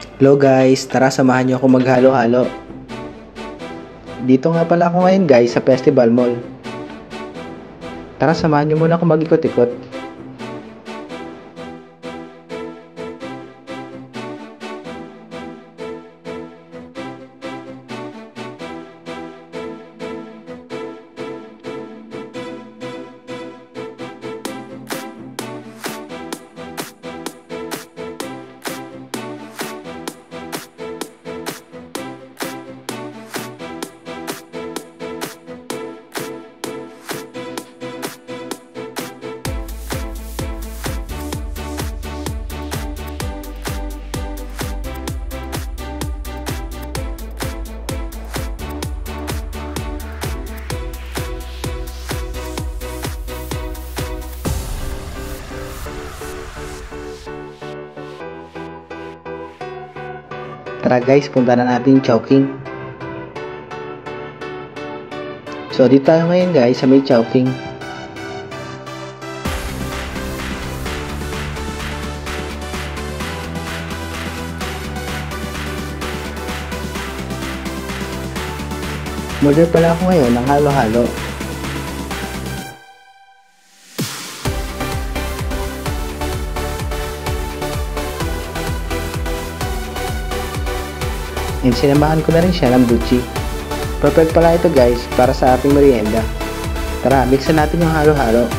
Hello guys, tara samahan niyo ako maghalo-halo. Dito nga pala ako ngayon guys sa Festival Mall. Tara samahan niyo muna ako mag-ikot-ikot. Tara guys, punta na natin yung Chowking. So dito tayo ngayon guys sa may Chowking. Order pala ako ngayon ng halo-halo. And sinamahan ko na rin siya ng buchi. Perfect pala ito guys para sa ating merienda. Tara, mixan natin yung halo-halo.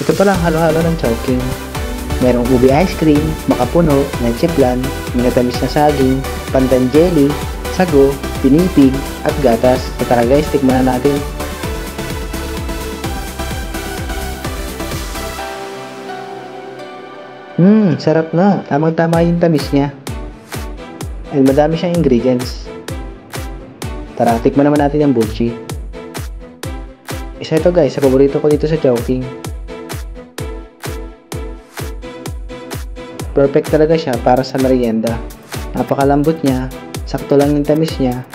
Ito pala ang halo-halo ng Chowking. Merong ubi ice cream, makapuno, leche flan, minatamis na saging, pandan jelly, sago, pinipig, at gatas. So tara guys, tikman na natin. Sarap na. Tamang-tama yung tamis niya. And madami siyang ingredients. Tara, tikman naman natin yung buchi. Isa ito guys, sa paborito ko dito sa Chowking. Perfect talaga siya para sa merienda. Napakalambot niya, sakto lang yung tamis niya.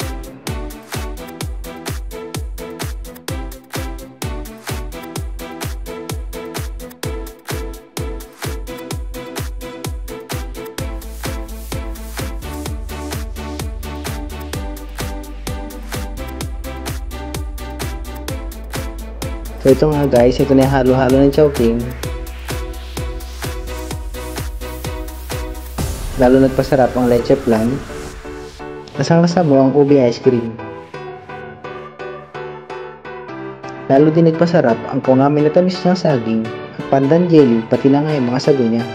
So ito nga guys, ito na yung halo-halo ng Chowking. Lalo nagpasarap ang leche flan. Kasama mo ang ubi ice cream. Lalo din nagpasarap ang kungami na tamis ng saging, ang pandan jelly, pati na nga yung mga sago niya.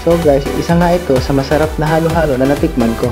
So guys, isa nga ito sa masarap na halo-halo na natikman ko.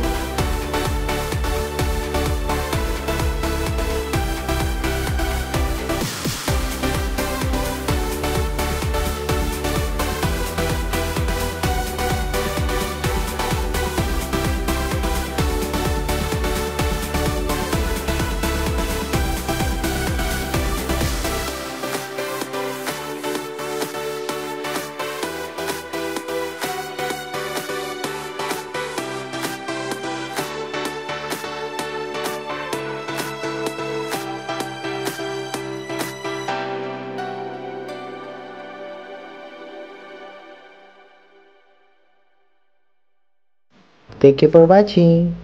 Thank you for watching.